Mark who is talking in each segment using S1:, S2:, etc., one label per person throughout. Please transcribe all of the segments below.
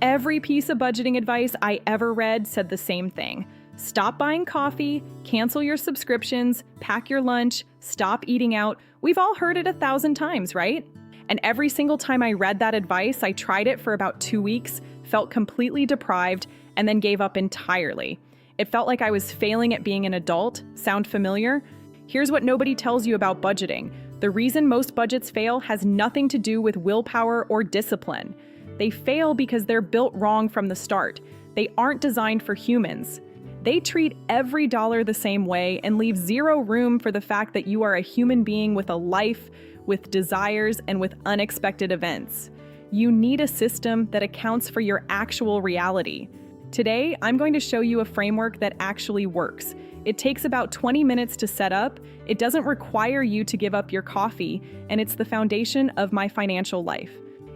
S1: Every piece of budgeting advice I ever read said the same thing. Stop buying coffee, cancel your subscriptions, pack your lunch, stop eating out. We've all heard it 1,000 times, right? And every single time I read that advice, I tried it for about 2 weeks, felt completely deprived, and then gave up entirely. It felt like I was failing at being an adult. Sound familiar? Here's what nobody tells you about budgeting. The reason most budgets fail has nothing to do with willpower or discipline. They fail because they're built wrong from the start. They aren't designed for humans. They treat every dollar the same way and leave zero room for the fact that you are a human being with a life, with desires, and with unexpected events. You need a system that accounts for your actual reality. Today, I'm going to show you a framework that actually works. It takes about 20 minutes to set up, it doesn't require you to give up your coffee, and it's the foundation of my financial life.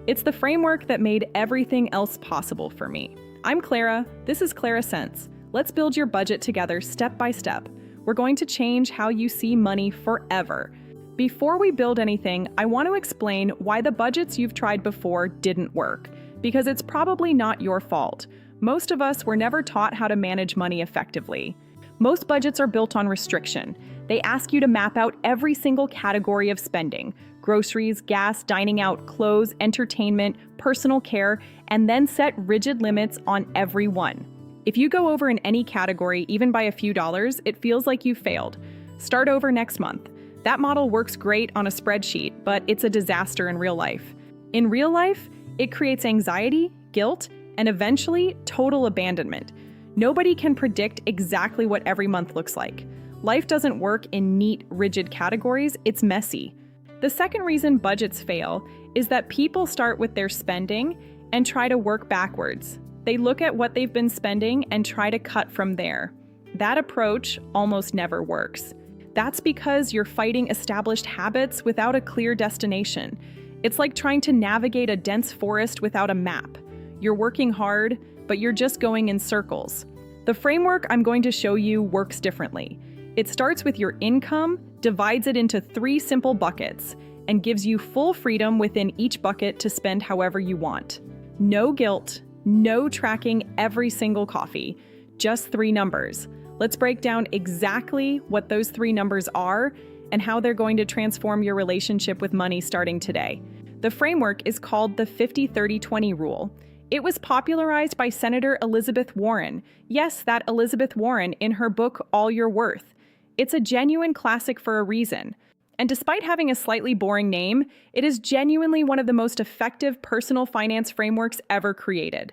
S1: It's the framework that made everything else possible for me. I'm Clara, this is Clara Cents. Let's build your budget together step by step. We're going to change how you see money forever. Before we build anything, I want to explain why the budgets you've tried before didn't work, because it's probably not your fault. Most of us were never taught how to manage money effectively. Most budgets are built on restriction. They ask you to map out every single category of spending: groceries, gas, dining out, clothes, entertainment, personal care, and then set rigid limits on every one. If you go over in any category, even by a few dollars, it feels like you failed. Start over next month. That model works great on a spreadsheet, but it's a disaster in real life. In real life, it creates anxiety, guilt, and eventually total abandonment. Nobody can predict exactly what every month looks like. Life doesn't work in neat, rigid categories, it's messy. The second reason budgets fail is that people start with their spending and try to work backwards. They look at what they've been spending and try to cut from there. That approach almost never works. That's because you're fighting established habits without a clear destination. It's like trying to navigate a dense forest without a map. You're working hard, but you're just going in circles. The framework I'm going to show you works differently. It starts with your income, divides it into 3 simple buckets, and gives you full freedom within each bucket to spend however you want. No guilt, no tracking every single coffee, just 3 numbers. Let's break down exactly what those 3 numbers are and how they're going to transform your relationship with money starting today. The framework is called the 50-30-20 rule. It was popularized by Senator Elizabeth Warren. Yes, that Elizabeth Warren in her book, All Your Worth. It's a genuine classic for a reason. And despite having a slightly boring name, it is genuinely one of the most effective personal finance frameworks ever created.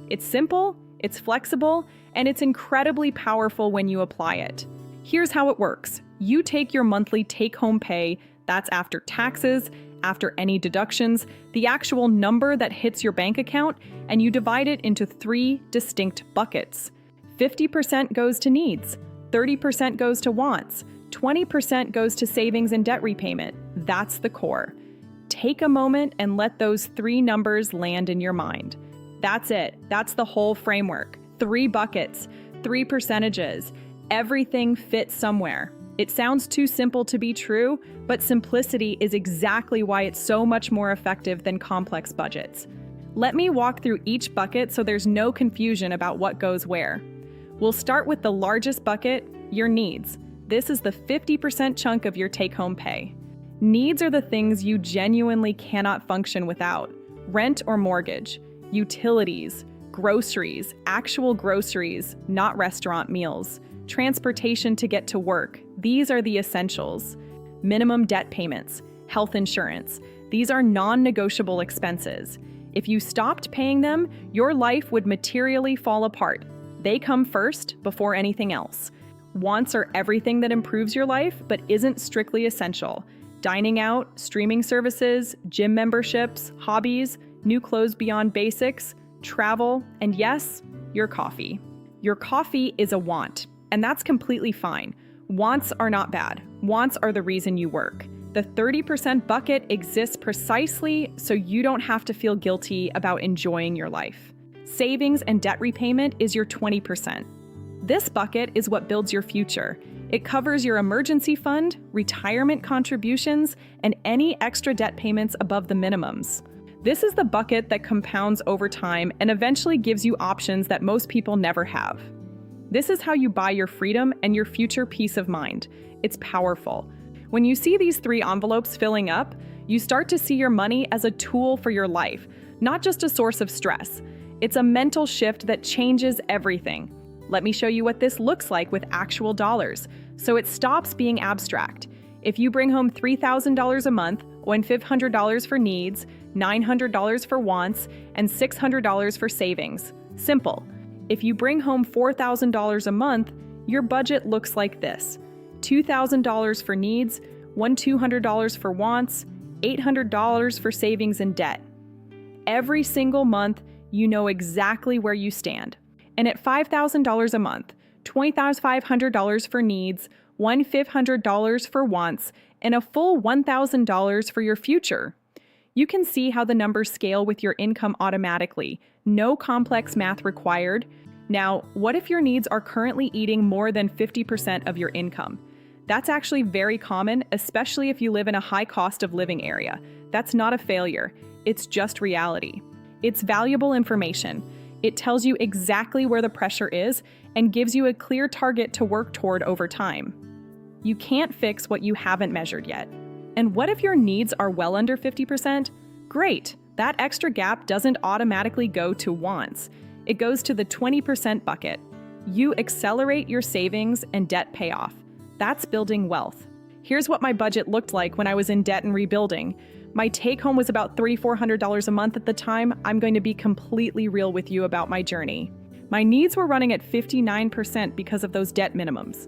S1: It's simple, it's flexible, and it's incredibly powerful when you apply it. Here's how it works. You take your monthly take-home pay, that's after taxes, after any deductions, the actual number that hits your bank account, and you divide it into 3 distinct buckets. 50% goes to needs, 30% goes to wants, 20% goes to savings and debt repayment. That's the core. Take a moment and let those 3 numbers land in your mind. That's it. That's the whole framework. 3 buckets, 3 percentages. Everything fits somewhere. It sounds too simple to be true, but simplicity is exactly why it's so much more effective than complex budgets. Let me walk through each bucket so there's no confusion about what goes where. We'll start with the largest bucket, your needs. This is the 50% chunk of your take-home pay. Needs are the things you genuinely cannot function without. Rent or mortgage, utilities, groceries, actual groceries, not restaurant meals, transportation to get to work. These are the essentials. Minimum debt payments, health insurance. These are non-negotiable expenses. If you stopped paying them, your life would materially fall apart. They come first before anything else. Wants are everything that improves your life but isn't strictly essential. Dining out, streaming services, gym memberships, hobbies, new clothes beyond basics, travel, and yes, your coffee. Your coffee is a want, and that's completely fine. Wants are not bad. Wants are the reason you work. The 30% bucket exists precisely so you don't have to feel guilty about enjoying your life. Savings and debt repayment is your 20%. This bucket is what builds your future. It covers your emergency fund, retirement contributions, and any extra debt payments above the minimums. This is the bucket that compounds over time and eventually gives you options that most people never have. This is how you buy your freedom and your future peace of mind. It's powerful. When you see these 3 envelopes filling up, you start to see your money as a tool for your life, not just a source of stress. It's a mental shift that changes everything. Let me show you what this looks like with actual dollars, so it stops being abstract. If you bring home $3,000 a month, $1,500 for needs, $900 for wants, and $600 for savings. Simple. If you bring home $4,000 a month, your budget looks like this: $2,000 for needs, $1,200 for wants, $800 for savings and debt. Every single month, you know exactly where you stand. And at $5,000 a month, $20,500 for needs, $1,500 for wants, and a full $1,000 for your future. You can see how the numbers scale with your income automatically. No complex math required. Now, what if your needs are currently eating more than 50% of your income? That's actually very common, especially if you live in a high cost of living area. That's not a failure. It's just reality. It's valuable information. It tells you exactly where the pressure is and gives you a clear target to work toward over time. You can't fix what you haven't measured yet. And what if your needs are well under 50%? Great! That extra gap doesn't automatically go to wants. It goes to the 20% bucket. You accelerate your savings and debt payoff. That's building wealth. Here's what my budget looked like when I was in debt and rebuilding. My take-home was about $300-400 a month at the time. I'm going to be completely real with you about my journey. My needs were running at 59% because of those debt minimums.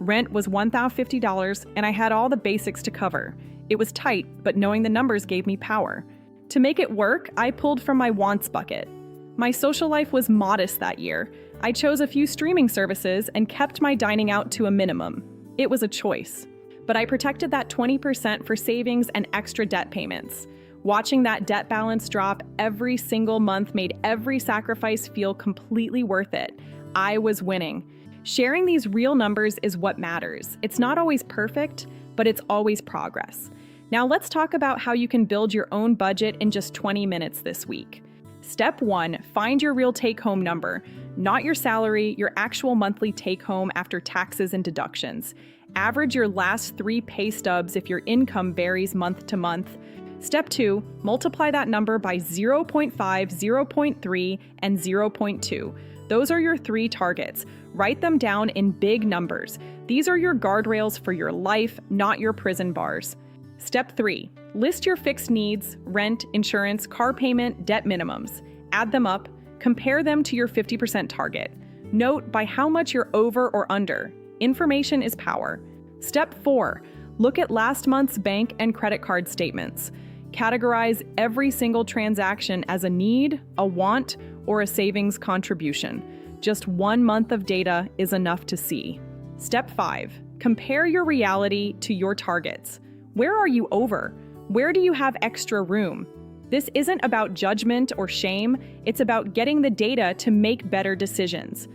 S1: Rent was $1,050, and I had all the basics to cover. It was tight, but knowing the numbers gave me power. To make it work, I pulled from my wants bucket. My social life was modest that year. I chose a few streaming services and kept my dining out to a minimum. It was a choice. But I protected that 20% for savings and extra debt payments. Watching that debt balance drop every single month made every sacrifice feel completely worth it. I was winning. Sharing these real numbers is what matters. It's not always perfect, but it's always progress. Now let's talk about how you can build your own budget in just 20 minutes this week. Step 1, find your real take-home number. Not your salary, your actual monthly take-home after taxes and deductions. Average your last 3 pay stubs if your income varies month to month. Step 2, multiply that number by 0.5, 0.3, and 0.2. Those are your 3 targets. Write them down in big numbers. These are your guardrails for your life, not your prison bars. Step 3, list your fixed needs, rent, insurance, car payment, debt minimums. Add them up, compare them to your 50% target. Note by how much you're over or under. Information is power. Step 4, look at last month's bank and credit card statements. Categorize every single transaction as a need, a want, or a savings contribution. Just 1 month of data is enough to see. Step 5, compare your reality to your targets. Where are you over? Where do you have extra room? This isn't about judgment or shame, it's about getting the data to make better decisions.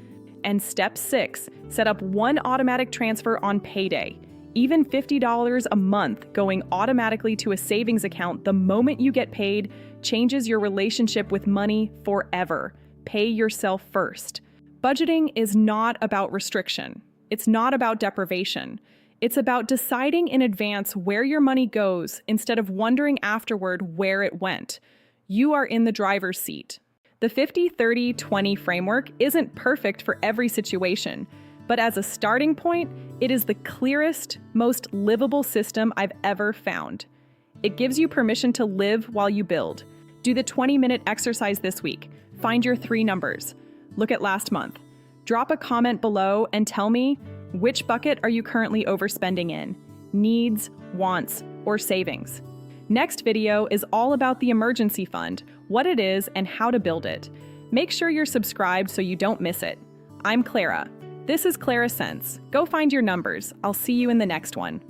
S1: And step 6, set up 1 automatic transfer on payday. Even $50 a month going automatically to a savings account the moment you get paid changes your relationship with money forever. Pay yourself first. Budgeting is not about restriction. It's not about deprivation. It's about deciding in advance where your money goes instead of wondering afterward where it went. You are in the driver's seat. The 50-30-20 framework isn't perfect for every situation, but as a starting point, it is the clearest, most livable system I've ever found. It gives you permission to live while you build. Do the 20-minute exercise this week. Find your 3 numbers. Look at last month. Drop a comment below and tell me, which bucket are you currently overspending in? Needs, wants, or savings? Next video is all about the emergency fund, what it is, and how to build it. Make sure you're subscribed so you don't miss it. I'm Clara. This is Clara Cents. Go find your numbers. I'll see you in the next one.